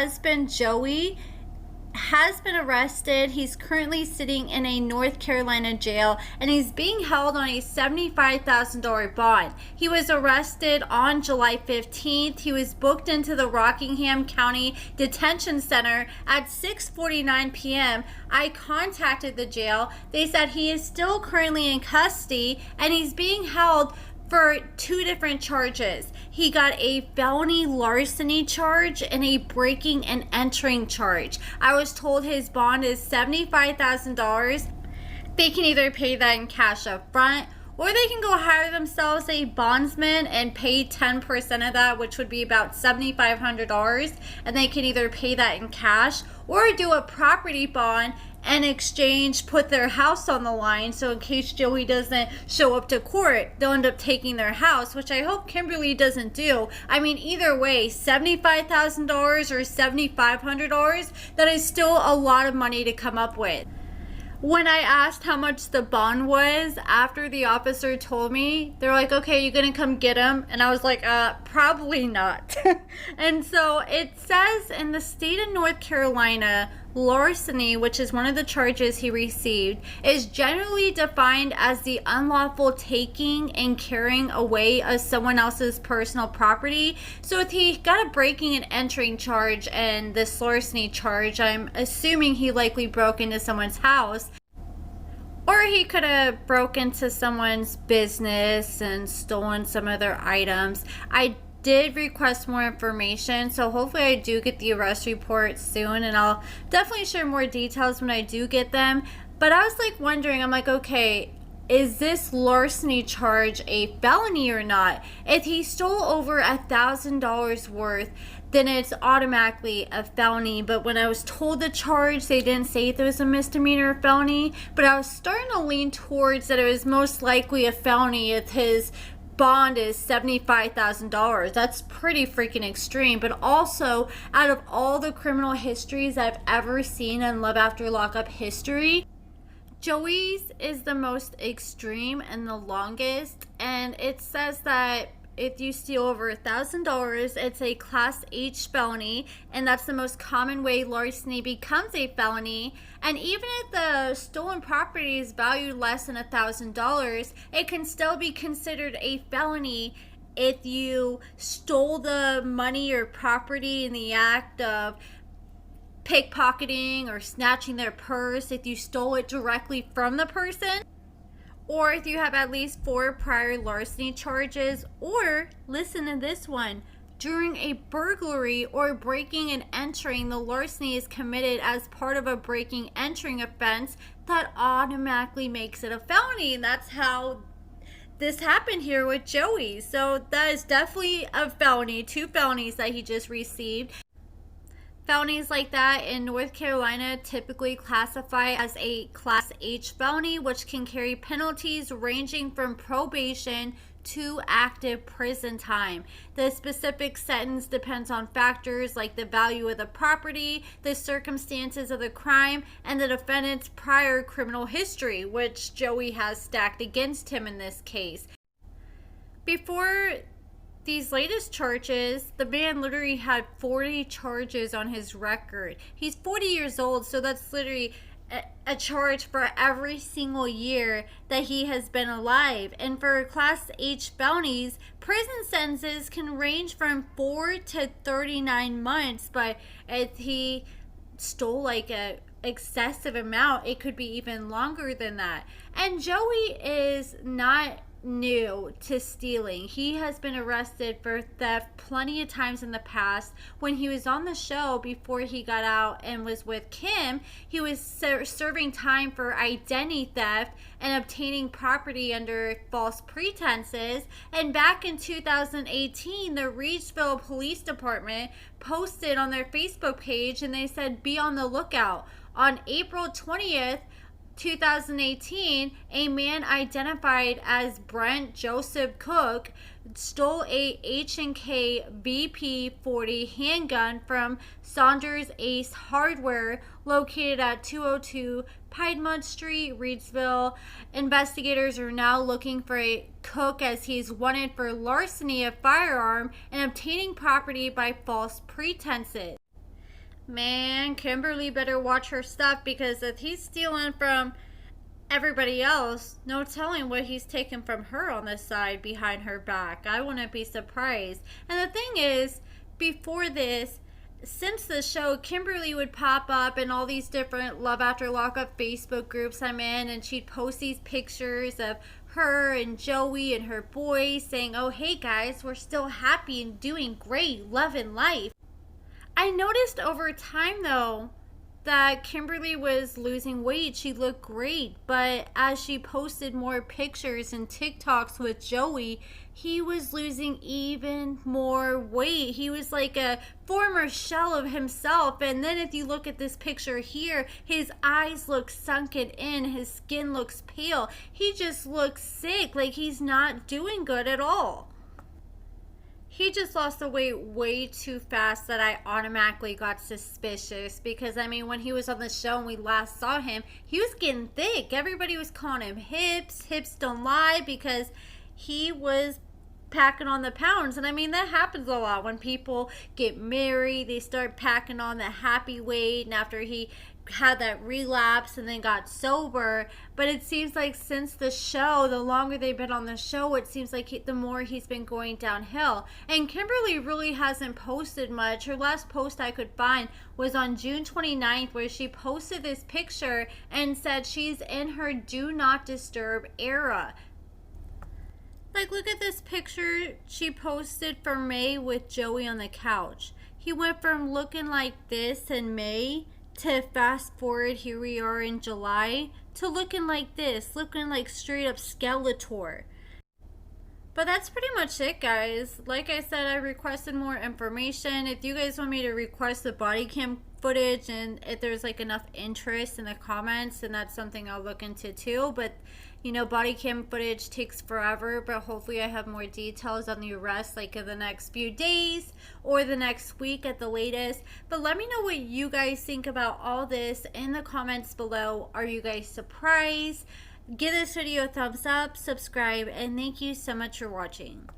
husband, Joey, has been arrested. He's currently sitting in a North Carolina jail, and he's being held on a $75,000 bond. He was arrested on July 15th. He was booked into the Rockingham County Detention Center at 6:49 p.m. I contacted the jail. They said he is still currently in custody, and he's being held for two different charges. He got a felony larceny charge and a breaking and entering charge. I was told his bond is $75,000. They can either pay that in cash up front, or they can go hire themselves a bondsman and pay 10% of that, which would be about $7,500. And they can either pay that in cash or do a property bond and exchange, put their house on the line, so in case Joey doesn't show up to court, they'll end up taking their house, which I hope Kimberly doesn't do. I mean, either way, $75,000 or $7,500, that is still a lot of money to come up with. When I asked how much the bond was, after the officer told me, they're like, okay, you gonna come get him? And I was like, probably not. And so it says in the state of North Carolina, larceny, which is one of the charges he received, is generally defined as the unlawful taking and carrying away of someone else's personal property. So if he got a breaking and entering charge and this larceny charge, I'm assuming he likely broke into someone's house. Or he could have broke into someone's business and stolen some of their items. I did request more information, so hopefully I do get the arrest report soon, and I'll definitely share more details when I do get them. But I was like wondering, I'm like, okay, is this larceny charge a felony or not? If he stole over $1,000 worth, then it's automatically a felony. But when I was told the charge, they didn't say if it was a misdemeanor or felony, but I was starting to lean towards that it was most likely a felony if his bond is $75,000. That's pretty freaking extreme. But also, out of all the criminal histories I've ever seen in Love After Lockup history, Joey's is the most extreme and the longest. And it says that if you steal over $1,000, it's a Class H felony, and that's the most common way larceny becomes a felony. And even if the stolen property is valued less than $1,000, it can still be considered a felony if you stole the money or property in the act of pickpocketing or snatching their purse, if you stole it directly from the person, or if you have at least 4 prior larceny charges, or, listen to this one, during a burglary or breaking and entering, the larceny is committed as part of a breaking entering offense, that automatically makes it a felony. And that's how this happened here with Joey. So that is definitely a felony, 2 felonies that he just received. Felonies like that in North Carolina typically classify as a Class H felony, which can carry penalties ranging from probation to active prison time. The specific sentence depends on factors like the value of the property, the circumstances of the crime, and the defendant's prior criminal history, which Joey has stacked against him in this case. Before these latest charges, the man literally had 40 charges on his record. He's 40 years old, so that's literally a charge for every single year that he has been alive. And for Class H felonies, prison sentences can range from 4 to 39 months, but if he stole like a excessive amount, it could be even longer than that. And Joey is not new to stealing. He has been arrested for theft plenty of times in the past. When he was on the show before he got out and was with Kim, he was serving time for identity theft and obtaining property under false pretenses. And back in 2018, the Reedsville Police Department posted on their Facebook page, and they said, be on the lookout. On April 20th, 2018, a man identified as Brent Joseph Cook stole a H&K BP-40 handgun from Saunders Ace Hardware located at 202 Piedmont Street, Reedsville. Investigators are now looking for a Cook as he's wanted for larceny of firearm and obtaining property by false pretenses. Man, Kimberly better watch her stuff, because if he's stealing from everybody else, no telling what he's taken from her on the side behind her back. I wouldn't be surprised. And the thing is, before this, since the show, Kimberly would pop up in all these different Love After Lockup Facebook groups I'm in, and she'd post these pictures of her and Joey and her boys saying, oh, hey guys, we're still happy and doing great, loving life. I noticed over time, though, that Kimberly was losing weight. She looked great, but as she posted more pictures and TikToks with Joey, he was losing even more weight. He was like a former shell of himself. And then if you look at this picture here, his eyes look sunken in, his skin looks pale. He just looks sick, like he's not doing good at all. He just lost the weight way too fast that I automatically got suspicious, because I mean, when he was on the show and we last saw him, he was getting thick. Everybody was calling him hips don't lie, because he was packing on the pounds. And I mean, that happens a lot when people get married. They start packing on the happy weight, and after he had that relapse and then got sober. But it seems like since the show, the longer they've been on the show, it seems like the more he's been going downhill. And Kimberly really hasn't posted much. Her last post I could find was on June 29th, where she posted this picture and said she's in her do not disturb era. Like, look at this picture she posted for May with Joey on the couch. He went from looking like this in May to fast forward, here we are in July, to looking like this, looking like straight up Skeletor. But that's pretty much it, guys. Like I said, I requested more information. If you guys want me to request the body cam footage, and if there's like enough interest in the comments, then that's something I'll look into too. But you know, body cam footage takes forever, but hopefully I have more details on the arrest like in the next few days or the next week at the latest. But let me know what you guys think about all this in the comments below. Are you guys surprised? Give this video a thumbs up, subscribe, and thank you so much for watching.